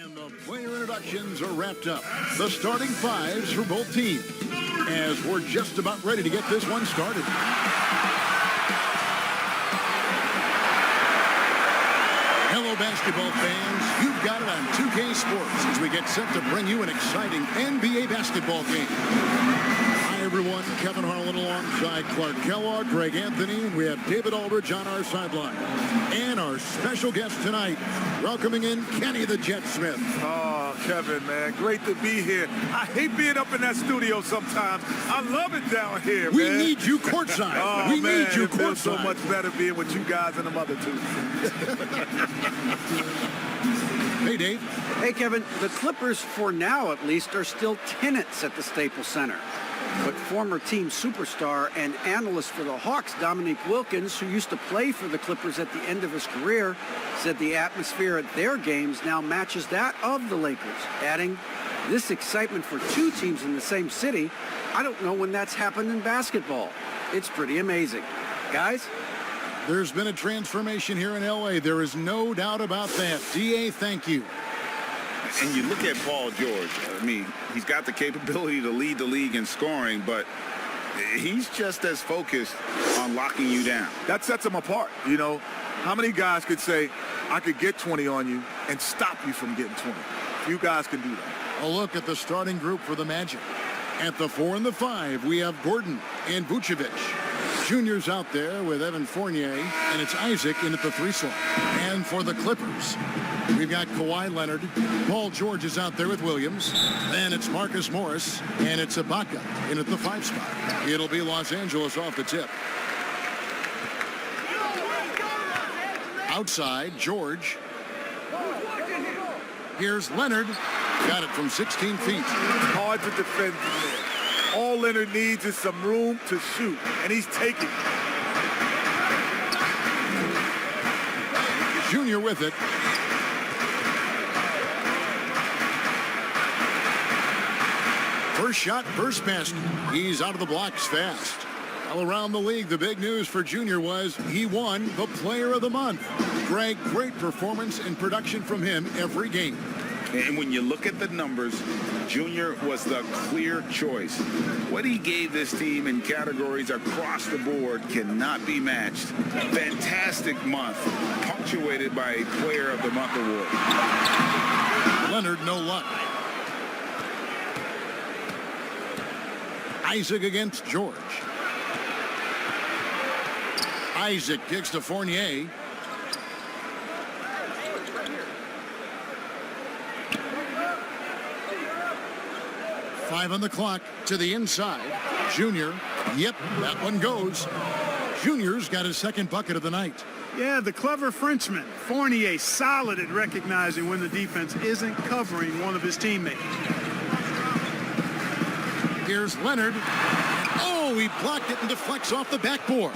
And the player introductions are wrapped up. The starting fives for both teams, as we're just about ready to get this one started. Hello, basketball fans. You've got it on 2K Sports as we get set to bring you an exciting NBA basketball game. Hi, everyone. Kevin Harlan alongside Clark Kellogg, Greg Anthony, and we have David Aldridge on our sideline. And our special guest tonight, welcoming in Kenny the Jet Smith. Oh, Kevin, man, great to be here. I hate being up in that studio sometimes. I love it down here, man. We need you courtside. Oh, we man, need you it feels courtside. so much better being with you guys and them other two. Hey, Dave. Hey, Kevin. The Clippers, for now at least, are still tenants at the Staples Center. But former team superstar and analyst for the Hawks, Dominique Wilkins, who used to play for the Clippers at the end of his career, said the atmosphere at their games now matches that of the Lakers, adding, "This excitement for two teams in the same city, I don't know when that's happened in basketball. It's pretty amazing." Guys? There's been a transformation here in L.A. There is no doubt about that. D.A., thank you. And you look at Paul George. I mean, he's got the capability to lead the league in scoring, but he's just as focused on locking you down. That sets him apart, you know. How many guys could say, I could get 20 on you and stop you from getting 20? Few guys can do that. A look at the starting group for the Magic. At the 4 and the 5, we have Gordon and Vucevic. Junior's out there with Evan Fournier, and it's Isaac in at the 3 slot. And for the Clippers, we've got Kawhi Leonard. Paul George is out there with Williams. Then it's Marcus Morris, and it's Ibaka in at the 5 spot. It'll be Los Angeles off the tip. Outside, George. Here's Leonard. Got it from 16 feet. Hard to defend from there. All Leonard needs is some room to shoot, and he's taking it. Junior with it. First shot, first basket. He's out of the blocks fast. All around the league, the big news for Junior was he won the Player of the Month. Greg, great performance and production from him every game. And when you look at the numbers, Junior was the clear choice. What he gave this team in categories across the board cannot be matched. Fantastic month, punctuated by a Player of the Month award. Leonard, no luck. Isaac against George. Isaac kicks to Fournier. Five on the clock to the inside. Junior. Yep, that one goes. Junior's got his second bucket of the night. Yeah, the clever Frenchman. Fournier solid at recognizing when the defense isn't covering one of his teammates. Here's Leonard. Oh, he blocked it and deflects off the backboard.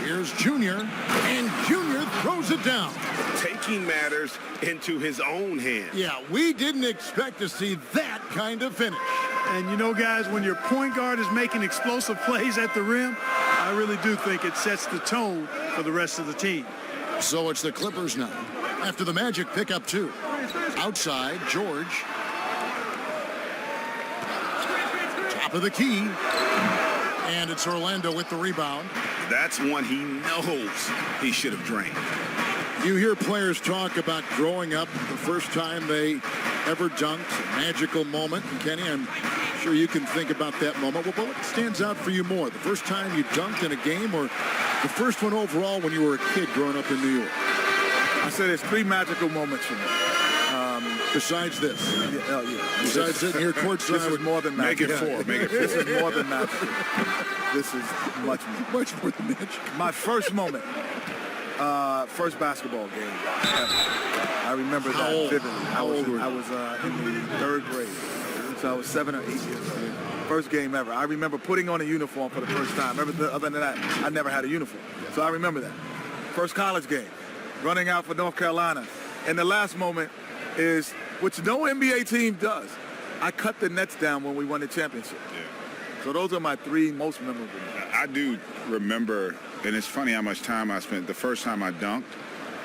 Here's Junior, and Junior throws it down. Taking matters into his own hands. Yeah, we didn't expect to see that kind of finish. And you know, guys, when your point guard is making explosive plays at the rim, I really do think it sets the tone for the rest of the team. So it's the Clippers now, after the Magic pick up 2. Outside, George. Top of the key. And it's Orlando with the rebound. That's one he knows he should have drained. You hear players talk about growing up the first time they ever dunked, a magical moment. And Kenny, I'm sure you can think about that moment. Well, what stands out for you more? The first time you dunked in a game, or the first one overall when you were a kid growing up in New York? I said there's 3 magical moments for me. Besides this? Yeah. Besides sitting here courtside. This is more than magic. Make it 4. Make it 4. This is more than magic. This is much more. Much more than magic. My first moment, first basketball game ever. I remember that vividly. I was in the 3rd grade, so I was 7 or 8 years old. First game ever. I remember putting on a uniform for the first time. Other than that, I never had a uniform. So I remember that. First college game, running out for North Carolina. And the last moment is, which no NBA team does. I cut the nets down when we won the championship. Yeah. So those are my 3 most memorable moments. I do remember, and it's funny how much time I spent the first time I dunked.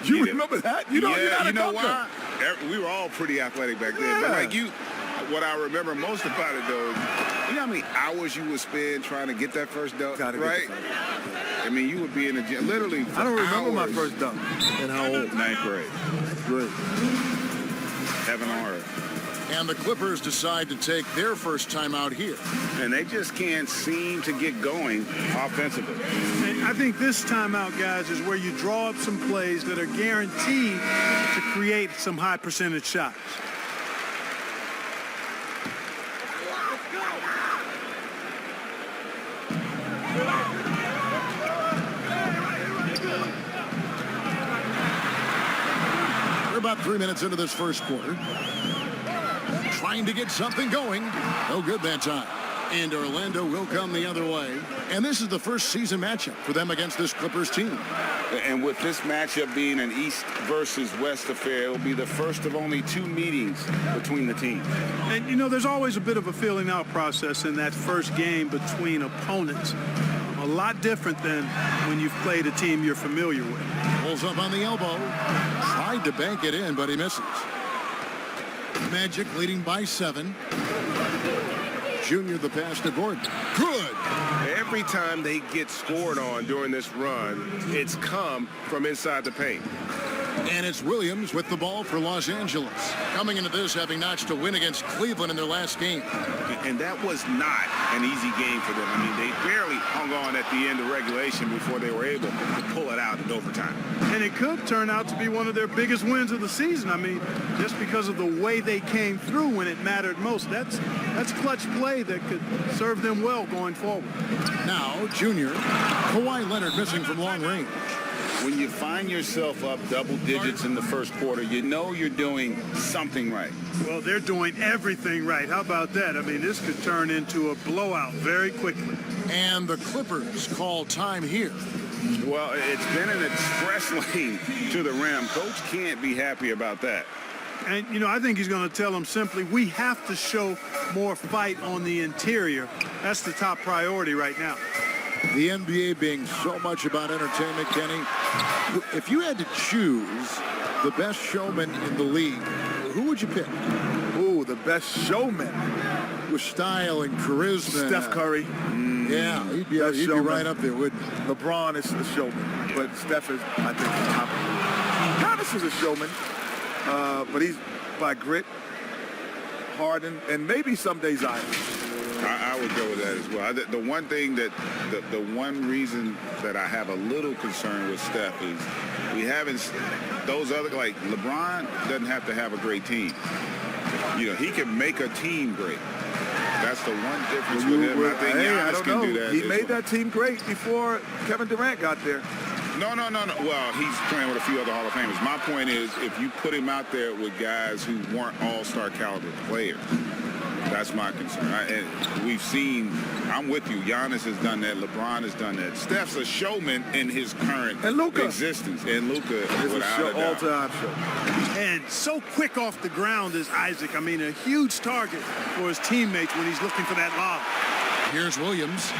You remember that? You know, yeah, you know why? why? We were all pretty athletic back then. But like what I remember most about it, though, you know how many hours you would spend trying to get that first dunk, right? I mean, you would be in the gym literally for I don't remember my hours. first dunk. And how old? Ninth grade. Good. Heaven on earth. And the Clippers decide to take their first time out here. And they just can't seem to get going offensively. And I think this timeout, guys, is where you draw up some plays that are guaranteed to create some high percentage shots. We're about 3 minutes into this first quarter. Trying to get something going. No good that time. And Orlando will come the other way. And this is the first season matchup for them against this Clippers team. And with this matchup being an East versus West affair, it will be the first of only 2 meetings between the teams. And, you know, there's always a bit of a filling out process in that first game between opponents. A lot different than when you've played a team you're familiar with. Pulls up on the elbow. Tried to bank it in, but he misses. Magic leading by 7. Junior the pass to Gordon. Good. Every time they get scored on during this run, it's come from inside the paint. And it's Williams with the ball for Los Angeles. Coming into this having notched a win against Cleveland in their last game. And that was not an easy game for them. I mean, they barely hung on at the end of regulation before they were able to pull it out in overtime. And it could turn out to be one of their biggest wins of the season. I mean, just because of the way they came through when it mattered most. That's clutch play that could serve them well going forward. Now, Junior. Kawhi Leonard missing from long range. When you find yourself up double digits in the first quarter, you know you're doing something right. Well, they're doing everything right. How about that? I mean, this could turn into a blowout very quickly. And the Clippers call time here. Well, it's been an express lane to the rim. Coach can't be happy about that. And, you know, I think he's going to tell them simply, we have to show more fight on the interior. That's the top priority right now. The NBA being so much about entertainment, Kenny. If you had to choose the best showman in the league, who would you pick? Ooh, the best showman. With style and charisma. Steph Curry. Yeah, he'd be right up there, wouldn't he? LeBron is the showman, but Steph is, I think, the top. Giannis is a showman, but he's by grit, hardened, and maybe some days Zion. I would go with that as well. The one thing that, the one reason that I have a little concern with Steph is we haven't, those other, like LeBron doesn't have to have a great team. You know, he can make a team great. That's the one difference with him. I think Giannis can do that. He made that team great before Kevin Durant got there. No. Well, he's playing with a few other Hall of Famers. My point is, if you put him out there with guys who weren't all-star caliber players, that's my concern. And we've seen, I'm with you, Giannis has done that, LeBron has done that. Steph's a showman in his current existence. And Luka is an all-time show. And so quick off the ground is Isaac. I mean, a huge target for his teammates when he's looking for that lob. Here's Williams.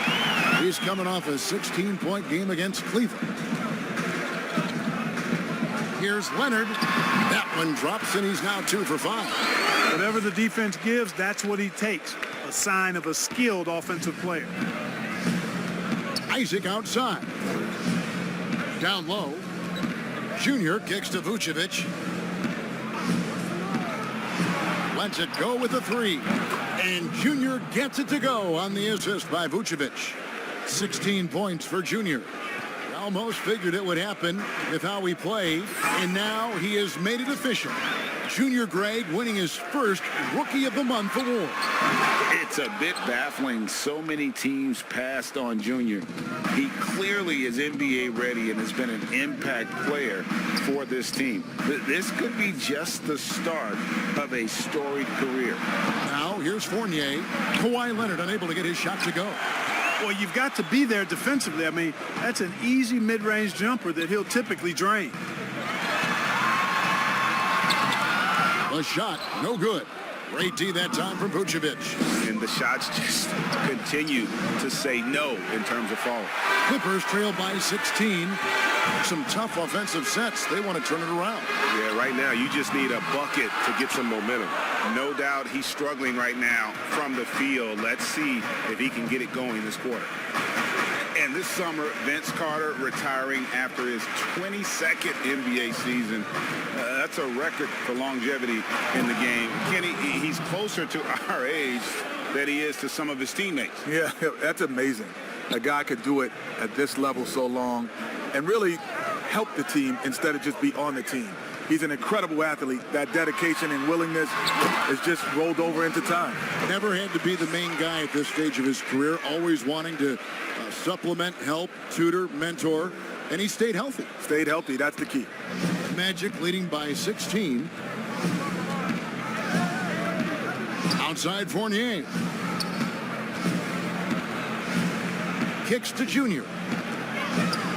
He's coming off a 16-point game against Cleveland. Here's Leonard. That one drops, and he's now 2 for 5. Whatever the defense gives, that's what he takes. A sign of a skilled offensive player. Isaac outside. Down low. Junior kicks to Vucevic. Lets it go with a 3. And Junior gets it to go on the assist by Vucevic. 16 points for Junior. Almost figured it would happen with how he played, and now he has made it official. Junior Greg winning his first Rookie of the Month award. It's a bit baffling. So many teams passed on Junior. He clearly is NBA ready and has been an impact player for this team. This could be just the start of a storied career. Now here's Fournier. Kawhi Leonard unable to get his shot to go. Well, you've got to be there defensively. I mean, that's an easy mid-range jumper that he'll typically drain. The shot, no good. Great D that time from Vucevic. And the shots just continue to say no in terms of falling. Clippers trail by 16. Some tough offensive sets. They want to turn it around. Yeah, right now you just need a bucket to get some momentum. No doubt he's struggling right now from the field. Let's see if he can get it going this quarter. And this summer, Vince Carter retiring after his 22nd NBA season. That's a record for longevity in the game. Kenny, he's closer to our age than he is to some of his teammates. Yeah, that's amazing. A guy could do it at this level so long and really help the team instead of just be on the team. He's an incredible athlete. That dedication and willingness has just rolled over into time. Never had to be the main guy at this stage of his career, always wanting to supplement, help, tutor, mentor, and he stayed healthy. Stayed healthy, that's the key. Magic leading by 16. Outside Fournier. Kicks to Junior.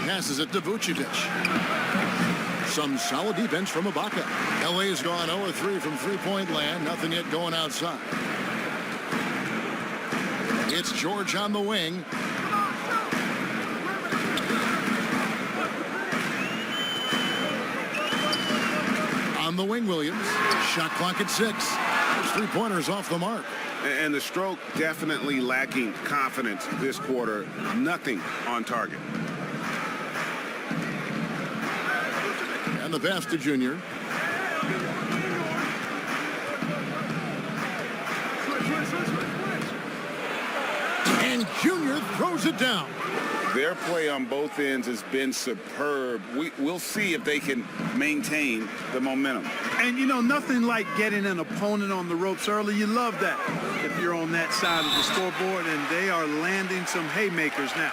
Passes it to Vucevic. Some solid defense from Ibaka. LA's gone 0-3 from three-point land. Nothing yet going outside. It's George on the wing. On the wing, Williams. Shot clock at 6. Those three-pointers off the mark. And the stroke definitely lacking confidence this quarter. Nothing on target. And the pass to Junior. And Junior throws it down. Their play on both ends has been superb. We'll see if they can maintain the momentum. And, you know, nothing like getting an opponent on the ropes early. You love that if you're on that side of the scoreboard, and they are landing some haymakers now.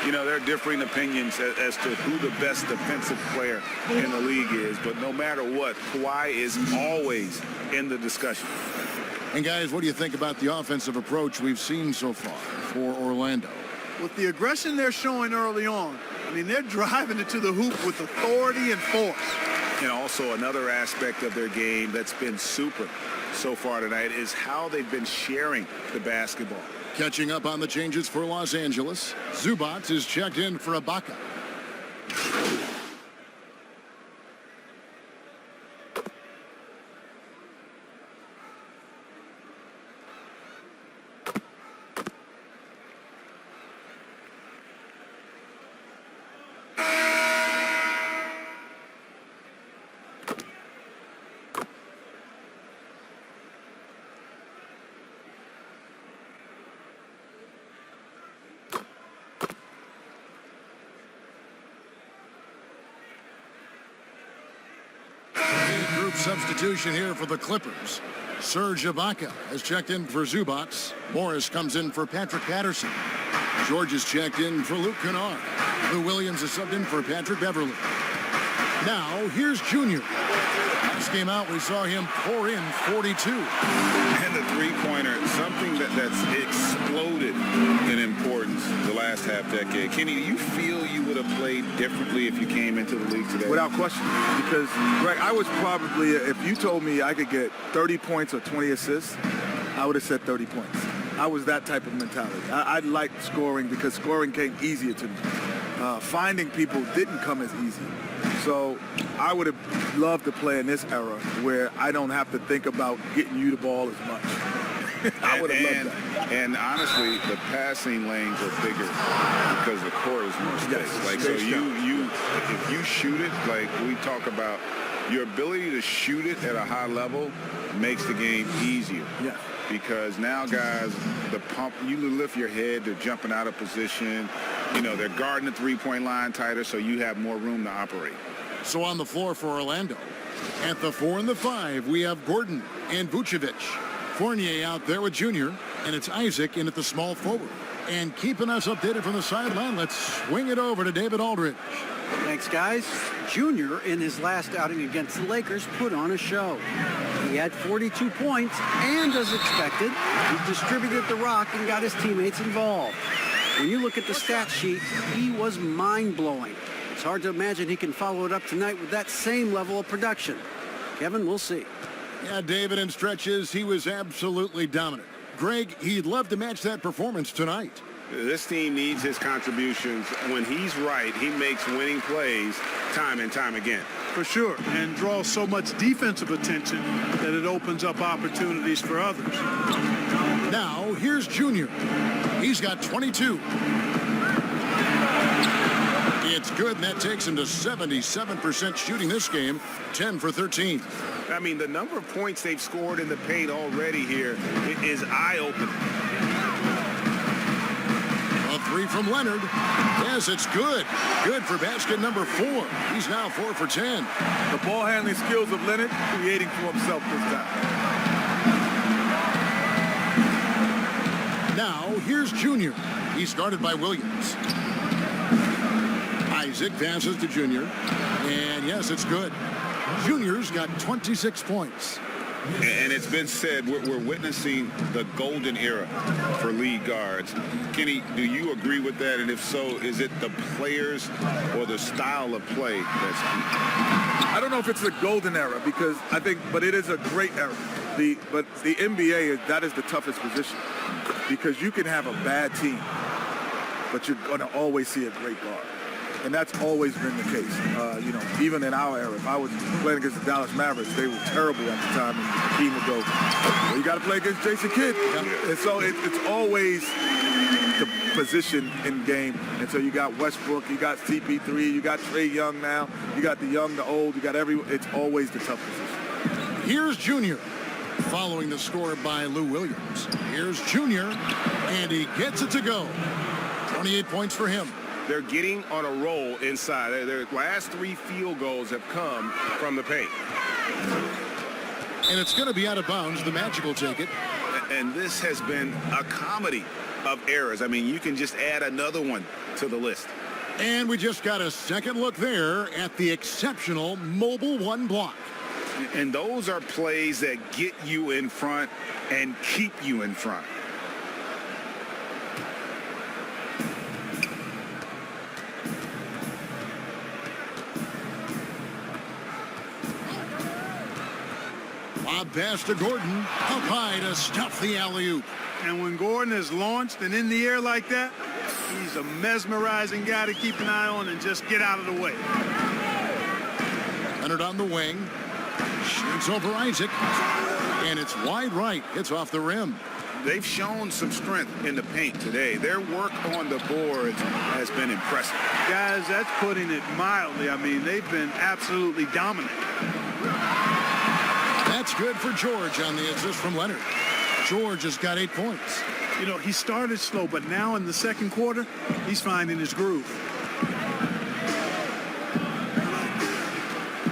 You know, there are differing opinions as to who the best defensive player in the league is, but no matter what, Kawhi is always in the discussion. And, guys, what do you think about the offensive approach we've seen so far for Orlando? With the aggression they're showing early on, I mean, they're driving it to the hoop with authority and force. And also another aspect of their game that's been super so far tonight is how they've been sharing the basketball. Catching up on the changes for Los Angeles, Zubac is checked in for Ibaka. Substitution here for the Clippers. Serge Ibaka has checked in for Zubac. Morris comes in for Patrick Patterson. George is checked in for Luke Kennard. Lou Williams is subbed in for Patrick Beverly. Now, here's Junior. Last game out, we saw him pour in 42. And the three-pointer, something that's exploded in importance the last half-decade. Kenny, do you feel you would have played differently if you came into the league today? Without question, because, Greg, I was probably, if you told me I could get 30 points or 20 assists, I would have said 30 points. I was that type of mentality. I liked scoring because scoring came easier to me. Finding people didn't come as easy. So I would have loved to play in this era where I don't have to think about getting you the ball as much. I would have loved that. And honestly, the passing lanes are bigger because the court is more space. Yes, like so, if you shoot it, like we talk about, your ability to shoot it at a high level makes the game easier. Yeah. Because now guys, the pump, you lift your head, they're jumping out of position. You know, they're guarding the three-point line tighter, so you have more room to operate. So on the floor for Orlando, at the 4 and the 5, we have Gordon and Vucevic. Fournier out there with Junior, and it's Isaac in at the small forward. And keeping us updated from the sideline, let's swing it over to David Aldridge. Thanks, guys. Junior, in his last outing against the Lakers, put on a show. He had 42 points, and as expected, he distributed the rock and got his teammates involved. When you look at the stat sheet, he was mind-blowing. It's hard to imagine he can follow it up tonight with that same level of production. Kevin, we'll see. Yeah, David, in stretches, he was absolutely dominant. Greg, he'd love to match that performance tonight. This team needs his contributions. When he's right, he makes winning plays time and time again. For sure, and draws so much defensive attention that it opens up opportunities for others. Now, here's Junior. He's got 22. It's good, and that takes him to 77% shooting this game, 10 for 13. I mean, the number of points they've scored in the paint already here is eye-opening. A three from Leonard. Yes, it's good. Good for basket number 4. He's now 4 for 10. The ball handling skills of Leonard creating for himself this time. Now, here's Junior. He's guarded by Williams. Isaac passes to Junior. And yes, it's good. Junior's got 26 points. And it's been said we're witnessing the golden era for lead guards. Kenny, do you agree with that? And if so, is it the players or the style of play that's key? I don't know if it's the golden era but it is a great era. But the NBA, that is the toughest position because you can have a bad team, but you're going to always see a great guard. And that's always been the case. Even in our era, if I was playing against the Dallas Mavericks, they were terrible at the time. And Hakeem would go, well, you got to play against Jason Kidd. Yeah. And so it's always the position in game. And so you got Westbrook, you got CP3, you got Trae Young now, you got the young, the old, you got everyone. It's always the tough position. Here's Junior, following the score by Lou Williams. Here's Junior, and he gets it to go. 28 points for him. They're getting on a roll inside. Their last 3 field goals have come from the paint. And it's going to be out of bounds. The Magic will take it. And this has been a comedy of errors. I mean, you can just add another one to the list. And we just got a second look there at the exceptional mobile 1 block. And those are plays that get you in front and keep you in front. Lob pass to Gordon, up high to stuff the alley-oop. And when Gordon is launched and in the air like that, he's a mesmerizing guy to keep an eye on and just get out of the way. Leonard on the wing, shoots over Isaac, and it's wide right. It's off the rim. They've shown some strength in the paint today. Their work on the boards has been impressive. Guys, that's putting it mildly. I mean, they've been absolutely dominant. That's good for George on the assist from Leonard. George has got 8 points. You know, he started slow, but now in the second quarter, he's finding his groove.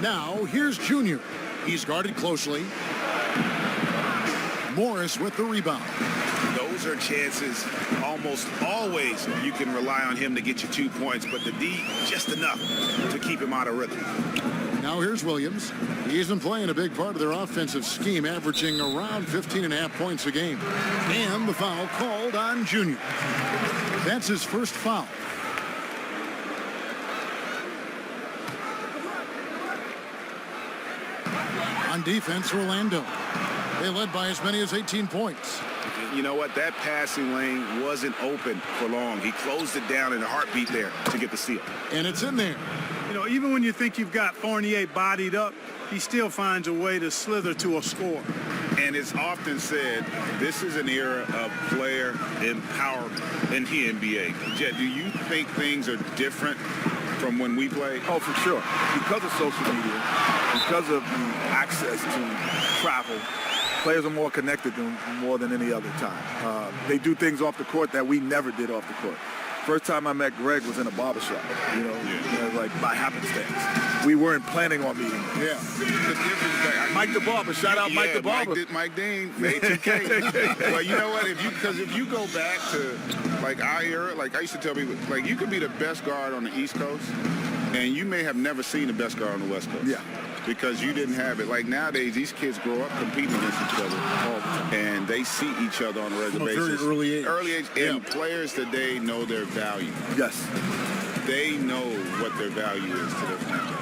Now, here's Junior. He's guarded closely. Morris with the rebound. Those are chances almost always you can rely on him to get you 2 points, but the D just enough to keep him out of rhythm. Now here's Williams. He's been playing a big part of their offensive scheme, averaging around 15.5 points a game. And the foul called on Junior. That's his first foul. On defense, Orlando. They led by as many as 18 points. You know what? That passing lane wasn't open for long. He closed it down in a heartbeat there to get the steal. And it's in there. You know, even when you think you've got Fournier bodied up, he still finds a way to slither to a score. And it's often said this is an era of player empowerment in the NBA. Jet, do you think things are different from when we played? Oh, for sure. Because of social media, because of the access to travel, players are more connected more than any other time. They do things off the court that we never did off the court. First time I met Greg was in a barbershop, like by happenstance. We weren't planning on meeting. Yeah. Mike the Barber, shout out Mike the Barber. Mike Dean, made 2K. Well, you know what? If you go back to like our era, like I used to tell people, like you could be the best guard on the East Coast, and you may have never seen the best guard on the West Coast. Yeah. Because you didn't have it. Like nowadays, these kids grow up competing against each other all the time, and they see each other on a regular basis. Very early age. Early age, and players today know their value. Yes. They know what their value is to their franchise.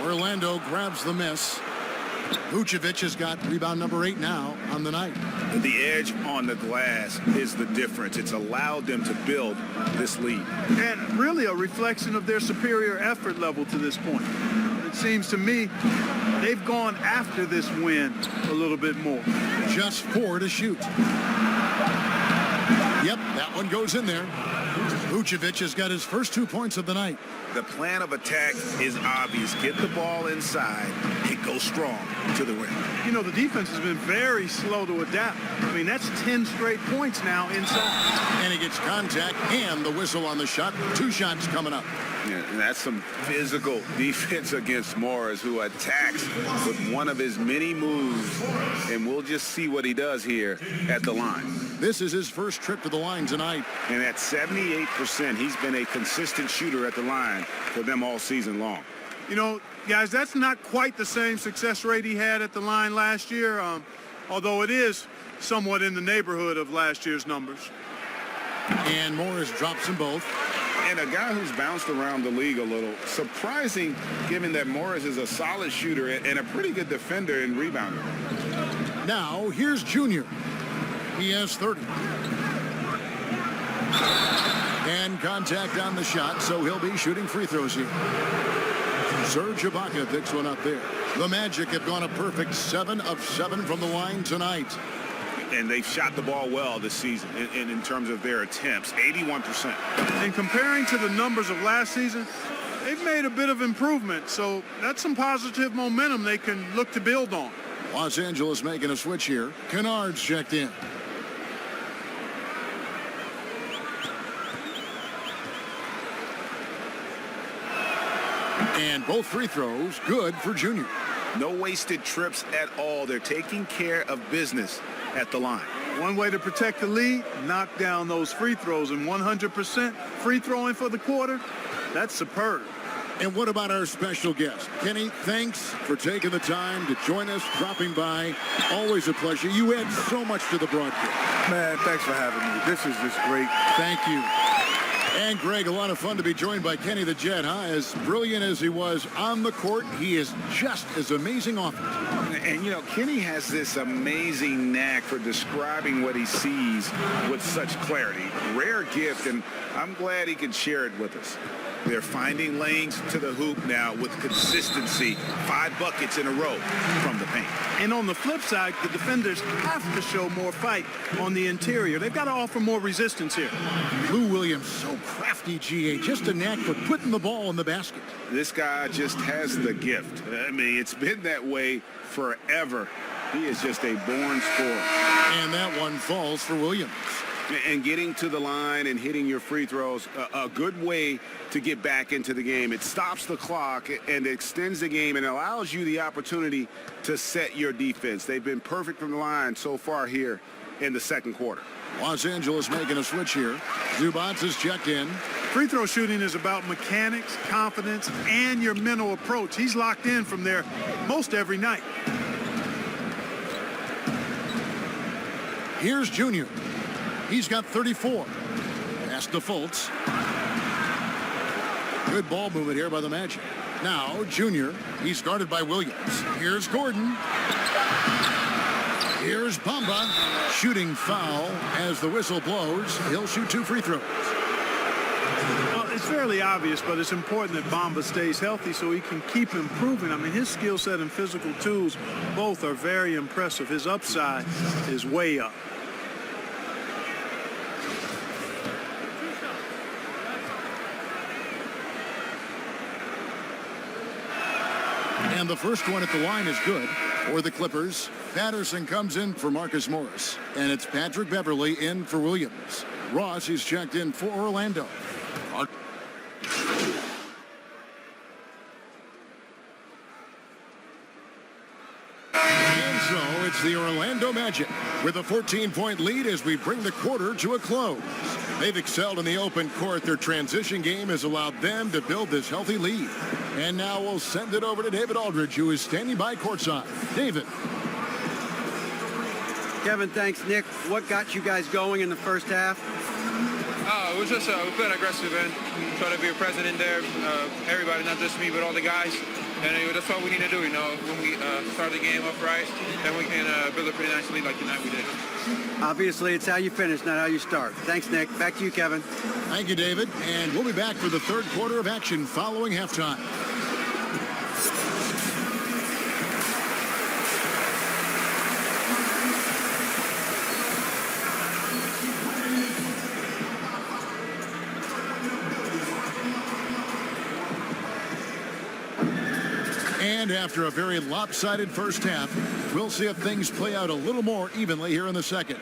Orlando grabs the miss. Vucevic has got rebound number 8 now on the night. The edge on the glass is the difference. It's allowed them to build this lead. And really a reflection of their superior effort level to this point. It seems to me they've gone after this win a little bit more. Just 4 to shoot. Yep, that one goes in there. Vucevic has got his first 2 points of the night. The plan of attack is obvious. Get the ball inside and go strong to the rim. You know, the defense has been very slow to adapt. I mean, that's 10 straight points now inside. And he gets contact and the whistle on the shot. 2 shots coming up. Yeah, and that's some physical defense against Morris, who attacks with one of his many moves. And we'll just see what he does here at the line. This is his first trip to the line tonight. And at 78%, he's been a consistent shooter at the line for them all season long. You know, guys, that's not quite the same success rate he had at the line last year, although it is somewhat in the neighborhood of last year's numbers. And Morris drops them both. And a guy who's bounced around the league a little. Surprising, given that Morris is a solid shooter and a pretty good defender and rebounder. Now, here's Junior. He has 30. And contact on the shot, so he'll be shooting free throws here. Serge Ibaka picks one up there. The Magic have gone a perfect 7 of 7 from the line tonight. And they've shot the ball well this season in terms of their attempts, 81%. And comparing to the numbers of last season, they've made a bit of improvement, so that's some positive momentum they can look to build on. Los Angeles making a switch here. Kennard's checked in. And both free throws good for Junior. No wasted trips at all. They're taking care of business at the line. One way to protect the lead, knock down those free throws, and 100% free throwing for the quarter, that's superb. And what about our special guest? Kenny, thanks for taking the time to join us, dropping by. Always a pleasure. You add so much to the broadcast. Man, thanks for having me. This is just great. Thank you. And Greg, a lot of fun to be joined by Kenny the Jet, huh? As brilliant as he was on the court, he is just as amazing off it. And, you know, Kenny has this amazing knack for describing what he sees with such clarity. Rare gift, and I'm glad he can share it with us. They're finding lanes to the hoop now with consistency. 5 buckets in a row from the paint. And on the flip side, the defenders have to show more fight on the interior. They've got to offer more resistance here. Lou Williams, so crafty, GA. Just a knack for putting the ball in the basket. This guy just has the gift. I mean, it's been that way forever. He is just a born scorer. And that one falls for Williams. And getting to the line and hitting your free throws, a good way to get back into the game. It stops the clock and extends the game and allows you the opportunity to set your defense. They've been perfect from the line so far here in the second quarter. Los Angeles making a switch here. Zubats is checked in. Free throw shooting is about mechanics, confidence, and your mental approach. He's locked in from there most every night. Here's Junior. He's got 34. Pass to Fultz. Good ball movement here by the Magic. Now, Junior. He's guarded by Williams. Here's Gordon. Here's Bamba. Shooting foul as the whistle blows. He'll shoot 2 free throws. Well, it's fairly obvious, but it's important that Bamba stays healthy so he can keep improving. I mean, his skill set and physical tools both are very impressive. His upside is way up. And the first one at the line is good for the Clippers. Patterson comes in for Marcus Morris. And it's Patrick Beverly in for Williams. Ross is checked in for Orlando. And so it's the Orlando Magic with a 14-point lead as we bring the quarter to a close. They've excelled in the open court. Their transition game has allowed them to build this healthy lead. And now we'll send it over to David Aldridge, who is standing by courtside. David. Kevin, thanks, Nick. What got you guys going in the first half? It was just we played aggressive and try to be a present in there. Everybody, not just me, but all the guys. And that's what we need to do, when we start the game off right, then we can build a pretty nice lead like tonight we did. Obviously, it's how you finish, not how you start. Thanks, Nick. Back to you, Kevin. Thank you, David. And we'll be back for the third quarter of action following halftime. And after a very lopsided first half, we'll see if things play out a little more evenly here in the second.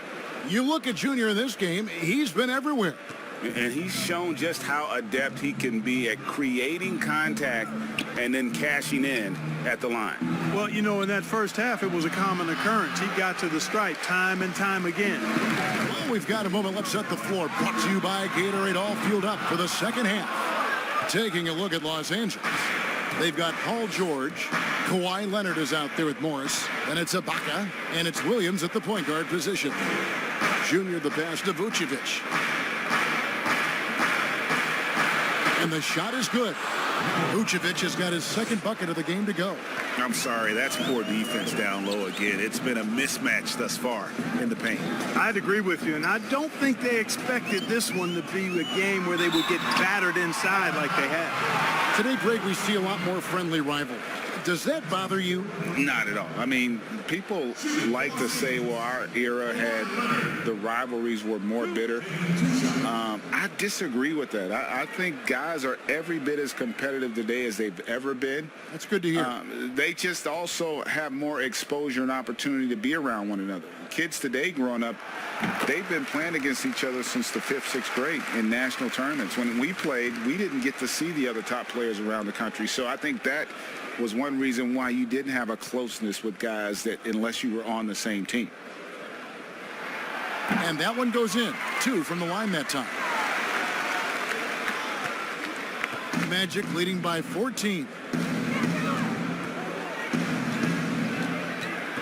You look at Junior in this game, he's been everywhere. And he's shown just how adept he can be at creating contact and then cashing in at the line. Well, in that first half, it was a common occurrence. He got to the stripe time and time again. Well, we've got a moment. Let's set the floor. Brought to you by Gatorade, all fueled up for the second half. Taking a look at Los Angeles. They've got Paul George. Kawhi Leonard is out there with Morris. Then it's Ibaka, and it's Williams at the point guard position. Junior the pass to Vucevic. And the shot is good. Vucevic has got his second bucket of the game to go. I'm sorry, that's poor defense down low again. It's been a mismatch thus far in the paint. I'd agree with you, and I don't think they expected this one to be a game where they would get battered inside like they have. Today, Greg, we see a lot more friendly rivalry. Does that bother you? Not at all. I mean, people like to say, well, our era had the rivalries were more bitter. I disagree with that. I think guys are every bit as competitive today as they've ever been. That's good to hear. They just also have more exposure and opportunity to be around one another. Kids today growing up, they've been playing against each other since the 5th, 6th grade in national tournaments. When we played, we didn't get to see the other top players around the country. So I think that was one reason why you didn't have a closeness with guys that unless you were on the same team. And that one goes in. 2 from the line that time. Magic leading by 14.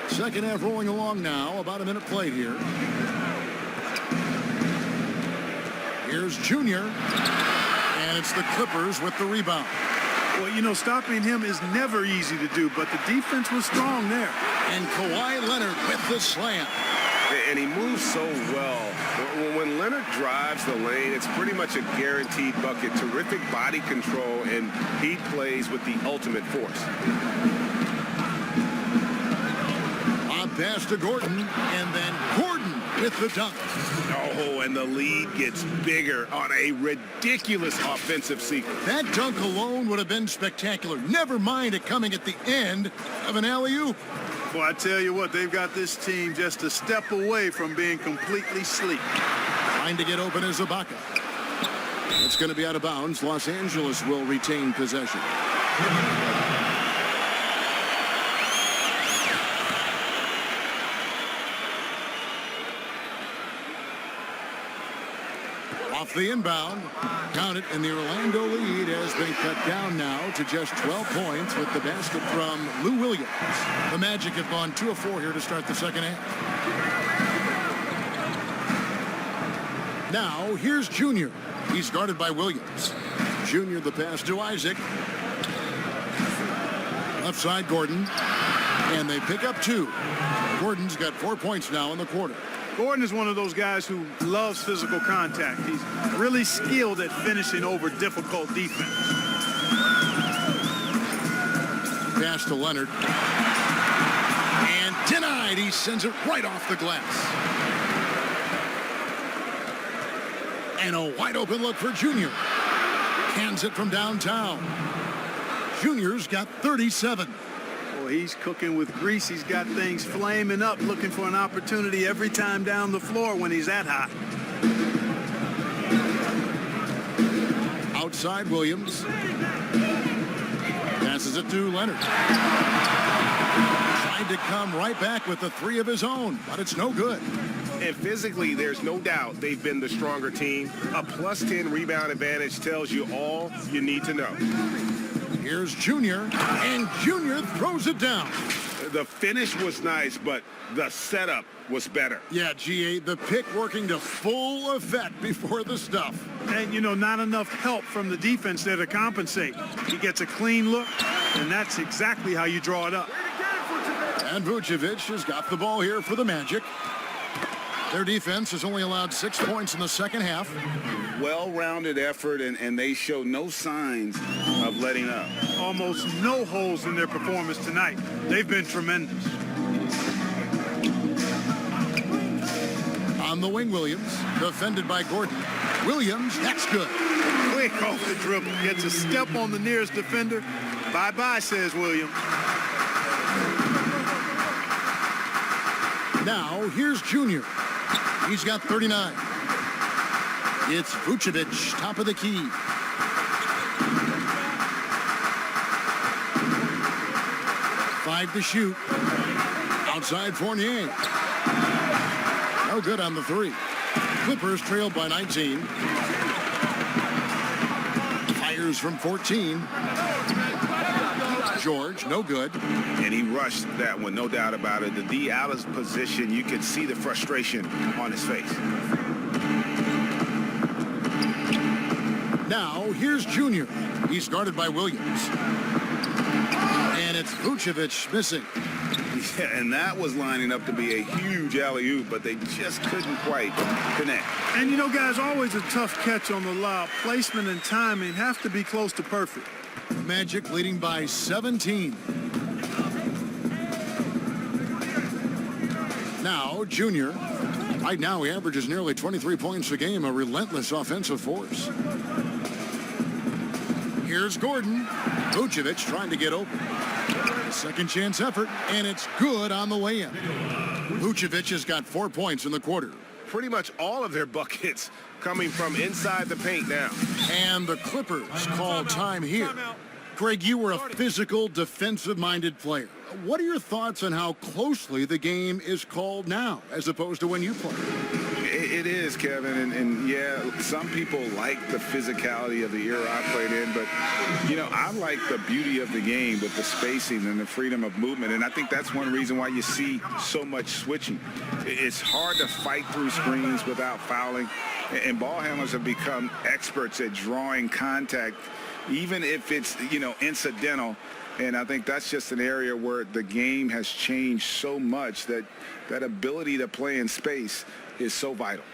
Second half rolling along now. About a minute played here. Here's Junior. And it's the Clippers with the rebound. Well, stopping him is never easy to do, but the defense was strong there. And Kawhi Leonard with the slam. And he moves so well. When Leonard drives the lane, it's pretty much a guaranteed bucket. Terrific body control, and he plays with the ultimate force. Lob pass to Gordon, and then Gordon with the dunk. Oh, and the lead gets bigger on a ridiculous offensive sequence. That dunk alone would have been spectacular. Never mind it coming at the end of an alley-oop. Well, I tell you what, they've got this team just a step away from being completely sleep. Trying to get open is Ibaka. It's going to be out of bounds. Los Angeles will retain possession. Off the inbound. Count it, and the Orlando lead has been cut down now to just 12 points with the basket from Lou Williams. The Magic have gone 2 of 4 here to start the second half. Now, here's Junior. He's guarded by Williams. Junior the pass to Isaac. Left side, Gordon. And they pick up 2. Gordon's got 4 points now in the quarter. Gordon is one of those guys who loves physical contact. He's really skilled at finishing over difficult defense. Pass to Leonard. And denied. He sends it right off the glass. And a wide open look for Junior. Hands it from downtown. Junior's got 37. Well, he's cooking with grease. He's got things flaming up, looking for an opportunity every time down the floor when he's that hot. Outside Williams. Passes it to Leonard. Tried to come right back with the 3 of his own, but it's no good. And physically, there's no doubt they've been the stronger team. A +10 rebound advantage tells you all you need to know. Here's Junior, and Junior throws it down. The finish was nice, but the setup was better. Yeah, GA, the pick working to full effect before the stuff. And, you know, not enough help from the defense there to compensate. He gets a clean look, and that's exactly how you draw it up. And Vucevic has got the ball here for the Magic. Their defense has only allowed 6 points in the second half. Well-rounded effort, and they show no signs of letting up. Almost no holes in their performance tonight. They've been tremendous. On the wing, Williams, defended by Gordon. Williams, that's good. Quick off the dribble. Gets a step on the nearest defender. Bye-bye, says Williams. Now, here's Junior. He's got 39. It's Vucevic, top of the key. Five to shoot. Outside Fournier. No good on the three. Clippers trailed by 19. Fires from 14. George, no good. And he rushed that one, no doubt about it. The D out of position, you could see the frustration on his face. Now, here's Junior. He's guarded by Williams. And it's Vucevic missing. Yeah, and that was lining up to be a huge alley-oop, but they just couldn't quite connect. And, you know, guys, always a tough catch on the lob. Placement and timing have to be close to perfect. Magic leading by 17. Now, Junior. Right now, he averages nearly 23 points a game, a relentless offensive force. Here's Gordon. Vucevic trying to get open. A second chance effort, and it's good on the way in. Vucevic has got 4 points in the quarter. Pretty much all of their buckets coming from inside the paint now. And the Clippers call time here. Craig, you were a physical, defensive-minded player. What are your thoughts on how closely the game is called now, as opposed to when you played? It is, Kevin, and yeah, some people like the physicality of the era I played in, but, you know, I like the beauty of the game with the spacing and the freedom of movement, and I think that's one reason why you see so much switching. It's hard to fight through screens without fouling, and ball handlers have become experts at drawing contact, even if it's, you know, incidental. And I think that's just an area where the game has changed so much that that ability to play in space is so vital.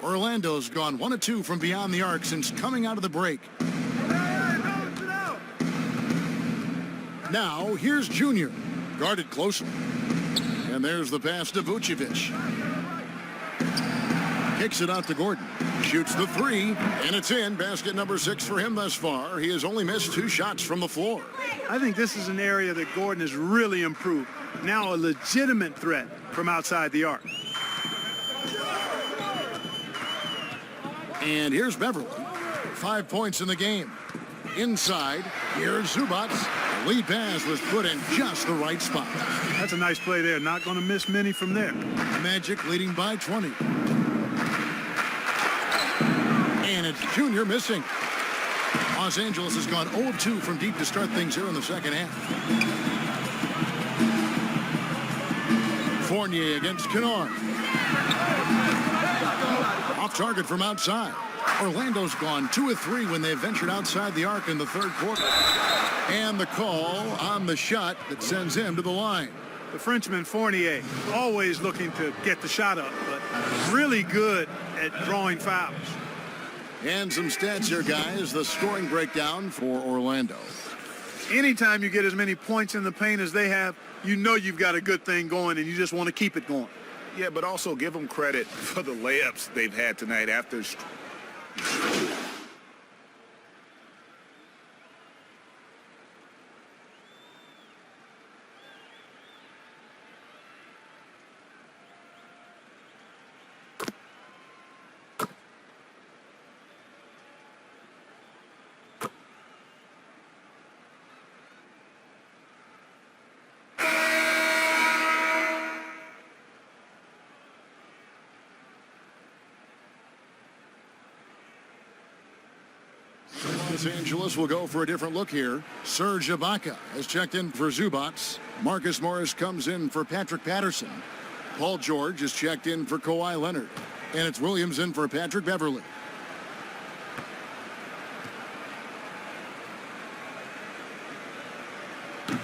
Orlando's gone 1 of 2 from beyond the arc since coming out of the break. Now, here's Junior, guarded closely. And there's the pass to Vucevic. Kicks it out to Gordon. Shoots the three, and it's in. Basket number 6 for him thus far. He has only missed 2 shots from the floor. I think this is an area that Gordon has really improved. Now a legitimate threat from outside the arc. And here's Beverly. 5 points in the game. Inside, here's Zubac. The lead pass was put in just the right spot. That's a nice play there. Not going to miss many from there. Magic leading by 20. And it's Junior missing. Los Angeles has gone 0 of 2 from deep to start things here in the second half. Fournier against Kennard. Off target from outside. Orlando's gone 2 of 3 when they ventured outside the arc in the third quarter. And the call on the shot that sends him to the line. The Frenchman Fournier, always looking to get the shot up, but really good at drawing fouls. And some stats here, guys. The scoring breakdown for Orlando. Anytime you get as many points in the paint as they have, you know you've got a good thing going, and you just want to keep it going. Yeah, but also give them credit for the layups they've had tonight after. Los Angeles will go for a different look here. Serge Ibaka has checked in for Zubats. Marcus Morris comes in for Patrick Patterson. Paul George is checked in for Kawhi Leonard. And it's Williams in for Patrick Beverly.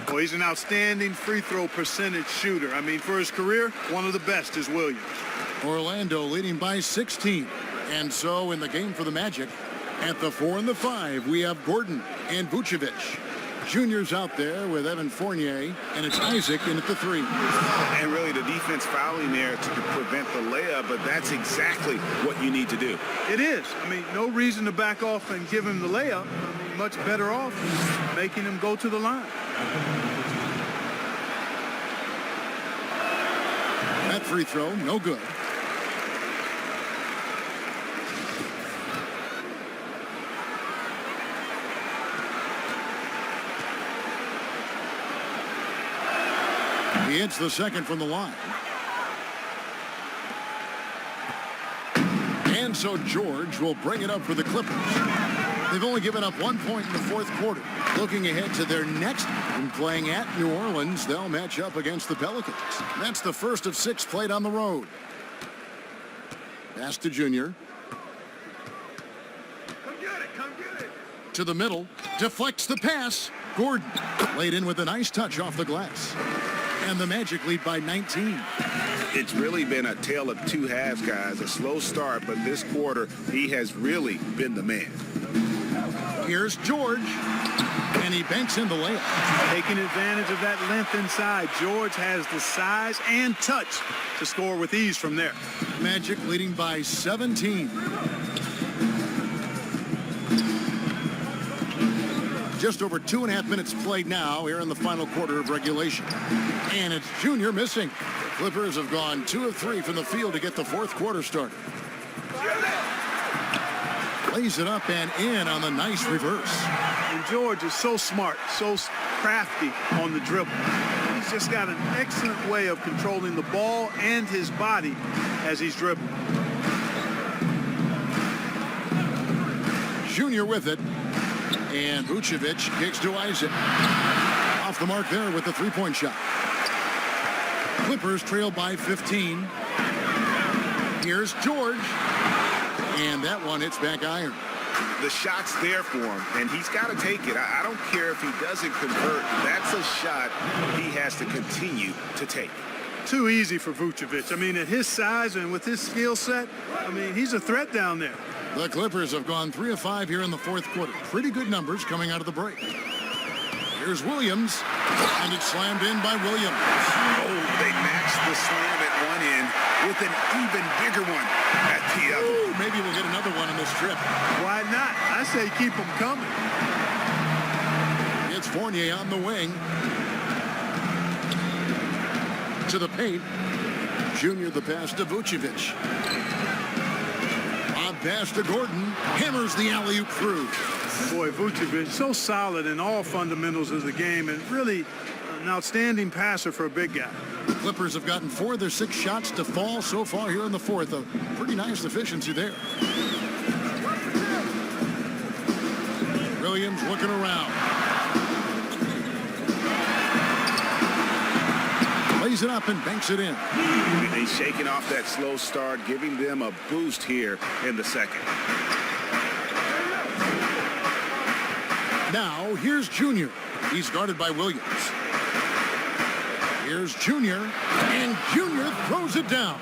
Well, he's an outstanding free throw percentage shooter. I mean, for his career, one of the best is Williams. Orlando leading by 16. And so in the game for the Magic, at the 4 and the 5, we have Gordon and Vucevic. Junior's out there with Evan Fournier, and it's Isaac in at the 3. And really the defense fouling there to prevent the layup, but that's exactly what you need to do. It is. I mean, no reason to back off and give him the layup. I mean, much better off making him go to the line. That free throw, no good. He hits the second from the line. And so George will bring it up for the Clippers. They've only given up 1 point in the fourth quarter. Looking ahead to their next game, playing at New Orleans, they'll match up against the Pelicans. That's the first of 6 played on the road. Pass to Junior. Come get it. To the middle. Deflects the pass. Gordon laid in with a nice touch off the glass. And the Magic lead by 19. It's really been a tale of two halves, guys. A slow start, but this quarter, he has really been the man. Here's George. And he banks in the layup. Taking advantage of that length inside. George has the size and touch to score with ease from there. Magic leading by 17. Just over 2.5 minutes played now here in the final quarter of regulation. And it's Junior missing. The Clippers have gone 2 of 3 from the field to get the fourth quarter started. Lays it up and in on the nice reverse. And George is so smart, so crafty on the dribble. He's just got an excellent way of controlling the ball and his body as he's dribbling. Junior with it. And Vucevic kicks to Isaac. Off the mark there with the three-point shot. Clippers trail by 15. Here's George. And that one hits back iron. The shot's there for him, and he's got to take it. I don't care if he doesn't convert. That's a shot he has to continue to take. Too easy for Vucevic. I mean, at his size and with his skill set, I mean, he's a threat down there. The Clippers have gone 3 of 5 here in the fourth quarter. Pretty good numbers coming out of the break. Here's Williams, and it's slammed in by Williams. Oh, they matched the slam at one end with an even bigger one at the other. Ooh, maybe we'll get another one on this trip. Why not? I say keep them coming. It's Fournier on the wing. To the paint. Junior the pass to Vucevic. Pass to Gordon, hammers the alley-oop through. Boy, Vucevic, so solid in all fundamentals of the game and really an outstanding passer for a big guy. The Clippers have gotten 4 of their 6 shots to fall so far here in the fourth. A pretty nice efficiency there. Williams looking around. Lays it up and banks it in. He's shaking off that slow start, giving them a boost here in the second. Now, here's Junior. He's guarded by Williams. Here's Junior, and Junior throws it down.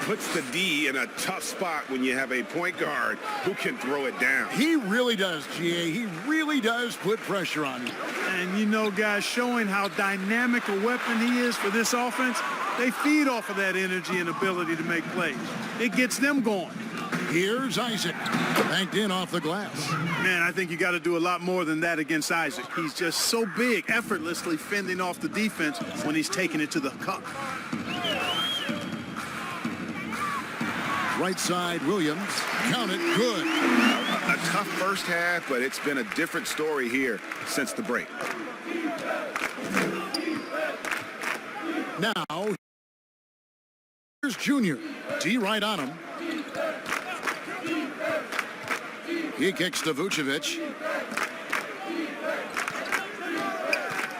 Puts the D in a tough spot when you have a point guard who can throw it down. He really does, GA. He really does put pressure on you. And, you know, guys, showing how dynamic a weapon he is for this offense, they feed off of that energy and ability to make plays. It gets them going. Here's Isaac, banked in off the glass. Man, I think you got to do a lot more than that against Isaac. He's just so big, effortlessly fending off the defense when he's taking it to the cup. Right side, Williams. Count it, good. A tough first half, but it's been a different story here since the break. Now, here's Junior. D right on him. He kicks to Vucevic.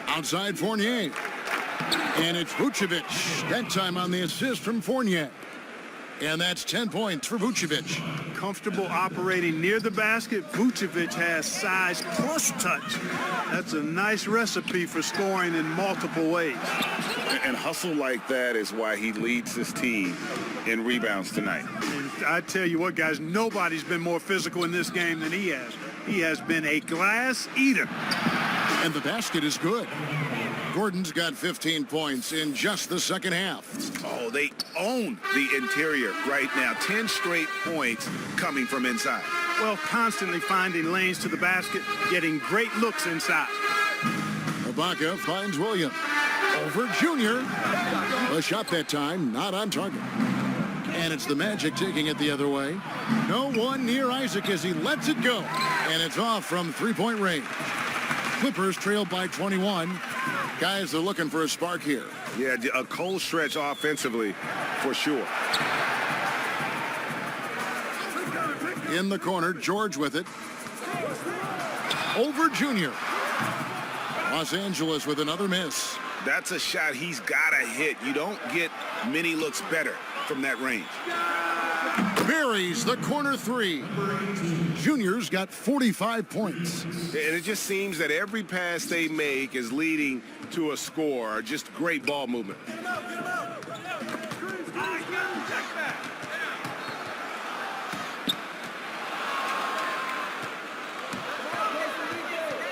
Outside Fournier. And it's Vucevic. That time on the assist from Fournier. And that's 10 points for Vucevic. Comfortable operating near the basket. Vucevic has size plus touch. That's a nice recipe for scoring in multiple ways. And hustle like that is why he leads his team in rebounds tonight. And I tell you what, guys, nobody's been more physical in this game than he has. He has been a glass eater. And the basket is good. Gordon's got 15 points in just the second half. Oh, they own the interior right now. 10 straight points coming from inside. Well, constantly finding lanes to the basket, getting great looks inside. Ibaka finds Williams. Over Junior. A shot that time, not on target. And it's the Magic taking it the other way. No one near Isaac as he lets it go. And it's off from three-point range. Clippers trailed by 21. Guys are looking for a spark here. Yeah, a cold stretch offensively for sure. In the corner, George with it. Over Junior. Los Angeles with another miss. That's a shot he's got to hit. You don't get many looks better from that range. Buries the corner three. Junior's got 45 points. And it just seems that every pass they make is leading to a score. Just great ball movement.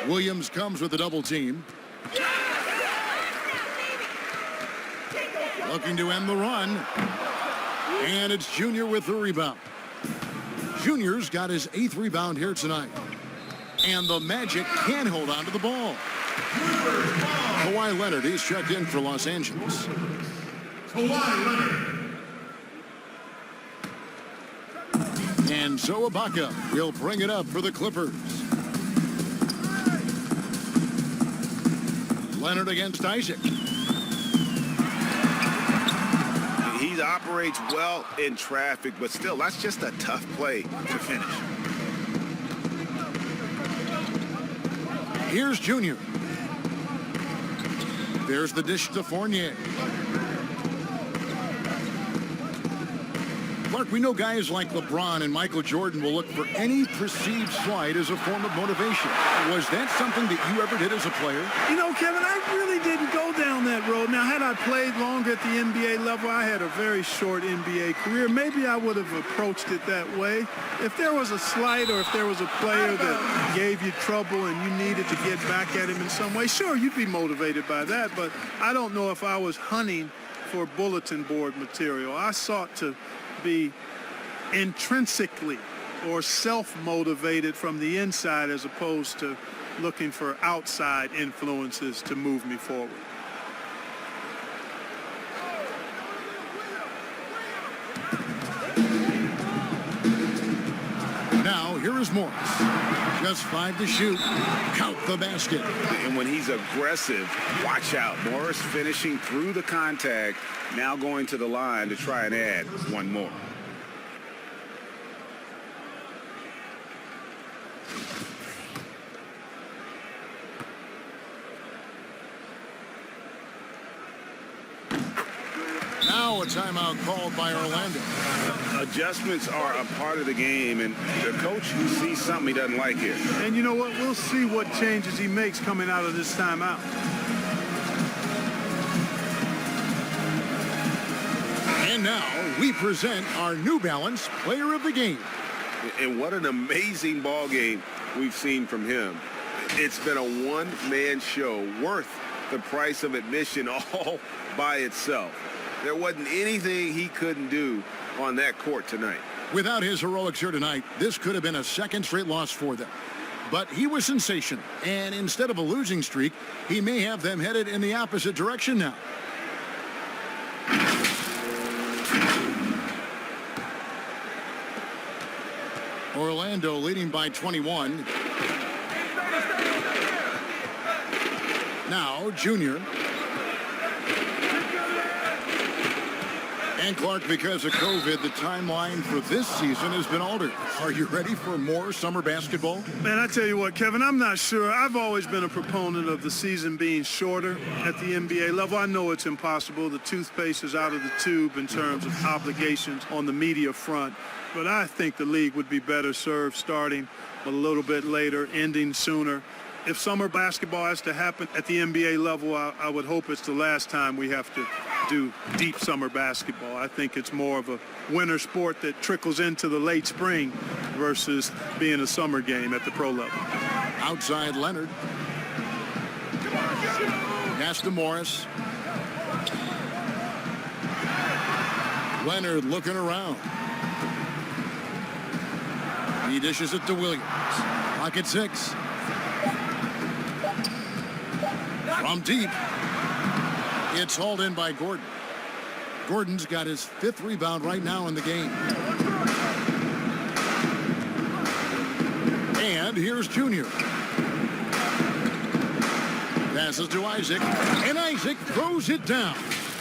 Williams comes with a double team. Looking to end the run. And it's Junior with the rebound. Junior's got his 8th rebound here tonight. And the Magic can hold on to the ball. Kawhi Leonard is checked in for Los Angeles. Kawhi Leonard. And so Ibaka will bring it up for the Clippers. Leonard against Isaac. He operates well in traffic, but still, that's just a tough play to finish. Here's Junior. There's the dish to Fournier. Clark, we know guys like LeBron and Michael Jordan will look for any perceived slight as a form of motivation. Was that something that you ever did as a player? You know, Kevin, I really didn't go down that road. Now, had I played longer at the NBA level, I had a very short NBA career. Maybe I would have approached it that way. If there was a slight or if there was a player that gave you trouble and you needed to get back at him in some way, sure, you'd be motivated by that. But I don't know if I was hunting for bulletin board material. I sought to be intrinsically or self-motivated from the inside as opposed to looking for outside influences to move me forward. Now, here is Morris. Just 5 to shoot. Count the basket. And when he's aggressive, watch out. Morris finishing through the contact, now going to the line to try and add one more. Now a timeout called by Orlando. Adjustments are a part of the game, and the coach sees something he doesn't like here. And you know what? We'll see what changes he makes coming out of this timeout. And now we present our New Balance Player of the Game. And what an amazing ball game we've seen from him. It's been a one-man show worth the price of admission all by itself. There wasn't anything he couldn't do on that court tonight. Without his heroics here tonight, this could have been a second straight loss for them. But he was sensational, and instead of a losing streak, he may have them headed in the opposite direction now. Orlando leading by 21. Now, Junior. And Clark, because of COVID, the timeline for this season has been altered. Are you ready for more summer basketball? Man, I tell you what, Kevin, I'm not sure. I've always been a proponent of the season being shorter at the NBA level. I know it's impossible. The toothpaste is out of the tube in terms of obligations on the media front. But I think the league would be better served starting a little bit later, ending sooner. If summer basketball has to happen at the NBA level, I would hope it's the last time we have to do deep summer basketball. I think it's more of a winter sport that trickles into the late spring versus being a summer game at the pro level. Outside Leonard. Pass to Morris. Leonard looking around. He dishes it to Williams. Clock at 6. From deep. It's hauled in by Gordon. Gordon's got his 5th rebound right now in the game. And here's Junior. Passes to Isaac. And Isaac throws it down.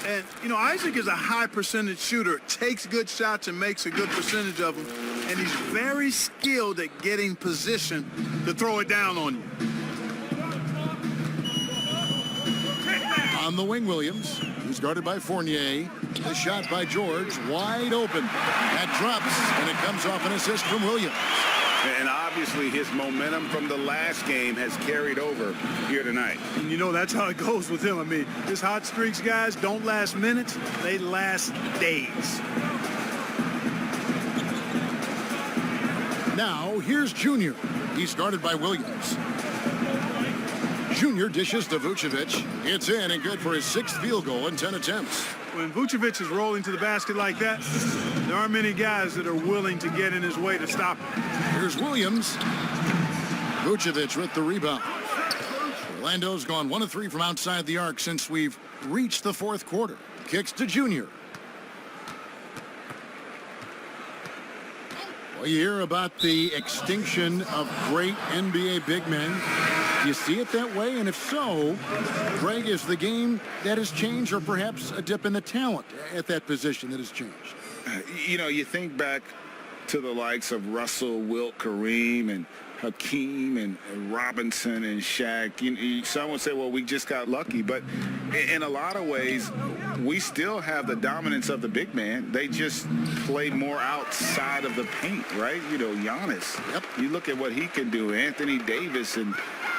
And, you know, Isaac is a high percentage shooter, takes good shots and makes a good percentage of them. And he's very skilled at getting position to throw it down on you. On the wing, Williams, who's guarded by Fournier. The shot by George, wide open. That drops, and it comes off an assist from Williams. And obviously his momentum from the last game has carried over here tonight. And you know, that's how it goes with him. I mean, his hot streaks, guys, don't last minutes. They last days. Now, here's Junior. He's guarded by Williams. Junior dishes to Vucevic. It's in and good for his 6th field goal in 10 attempts. When Vucevic is rolling to the basket like that, there aren't many guys that are willing to get in his way to stop him. Here's Williams. Vucevic with the rebound. Orlando's gone 1 of 3 from outside the arc since we've reached the 4th quarter. Kicks to Junior. Well, you hear about the extinction of great NBA big men. Do you see it that way? And if so, Greg, is the game that has changed or perhaps a dip in the talent at that position that has changed? You know, you think back to the likes of Russell, Wilt, Kareem, and Hakeem, and Robinson, and Shaq. Some would say, well, we just got lucky. But in a lot of ways, we still have the dominance of the big man. They just play more outside of the paint, right? You know, Giannis. Yep. You look at what he can do. Anthony Davis and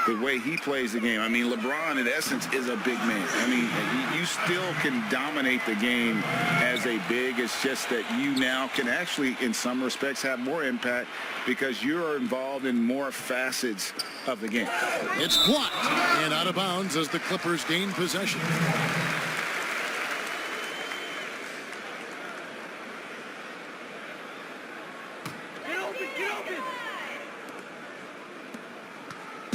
the way he plays the game. I mean, LeBron, in essence, is a big man. I mean, you still can dominate the game as a big. It's just that you now can actually, in some respects, have more impact because you're involved in more facets of the game. It's blocked and out of bounds as the Clippers gain possession.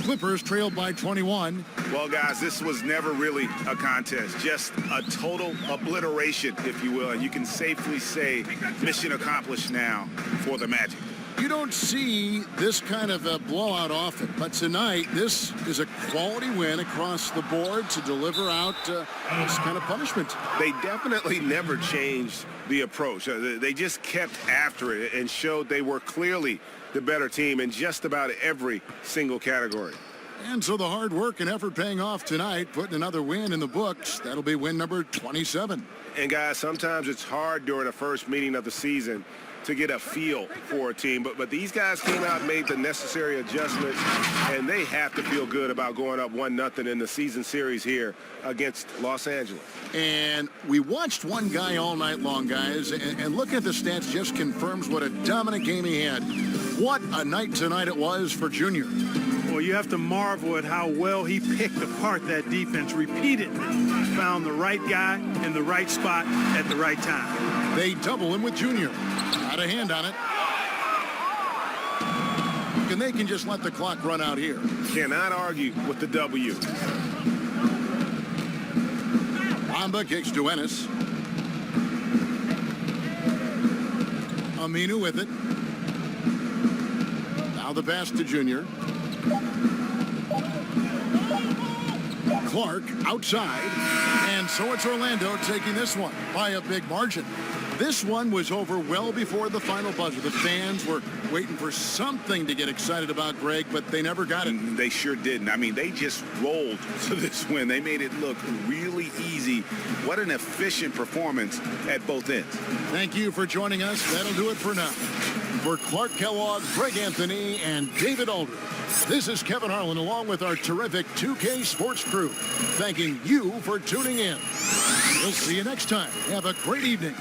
Clippers trailed by 21. Well, guys, this was never really a contest, just a total obliteration, if you will. And you can safely say mission accomplished now for the Magic. You don't see this kind of a blowout often, but tonight this is a quality win across the board to deliver out this kind of punishment. They definitely never changed the approach. They just kept after it and showed they were clearly the better team in just about every single category. And so the hard work and effort paying off tonight, putting another win in the books. That'll be win number 27. And guys, sometimes it's hard during the first meeting of the season to get a feel for a team. But these guys came out and made the necessary adjustments, and they have to feel good about going up 1-0 in the season series here against Los Angeles. And we watched one guy all night long, guys, and looking at the stats just confirms what a dominant game he had. What a night tonight it was for Junior. Well, you have to marvel at how well he picked apart that defense repeatedly. Found the right guy in the right spot at the right time. They double him with Junior. Got a hand on it. And they can just let the clock run out here. Cannot argue with the W. Bamba kicks to Ennis. Aminu with it. Now the pass to Junior. Clark outside. And so it's Orlando taking this one by a big margin. This one was over well before the final buzzer. The fans were waiting for something to get excited about, Greg, but they never got it. They sure didn't. I mean, they just rolled to this win. They made it look really easy. What an efficient performance at both ends. Thank you for joining us. That'll do it for now. For Clark Kellogg, Greg Anthony, and David Aldridge, this is Kevin Harlan along with our terrific 2K Sports crew, thanking you for tuning in. We'll see you next time. Have a great evening.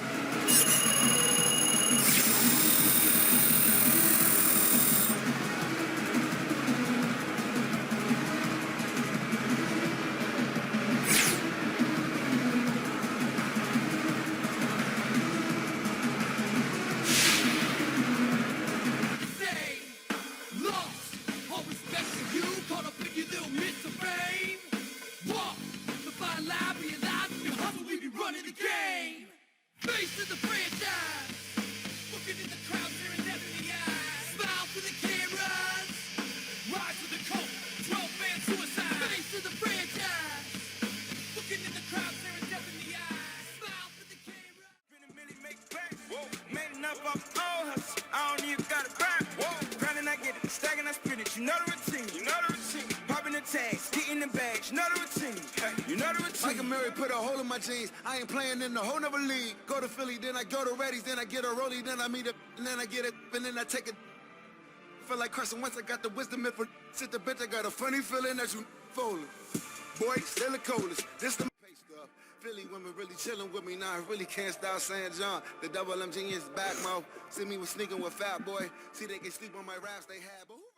You know the routine. You know the routine. Popping the tags, getting the bags. You know the routine. Hey, you know the routine. Like a Mary put a hole in my jeans. I ain't playing in the whole nother league. Go to Philly, then I go to Reddy's, then I get a rollie, then I meet a, and then I get it, and then I take it. Feel like Carson once I got the wisdom if I sit the bitch, I got a funny feeling that you folding. Boy, still the coldest. This the pay stuff. Philly women really chilling with me now. I really can't stop saying John. The double M genius back mouth. See me with sneaking with Fat Boy. See they can sleep on my raps they had, but who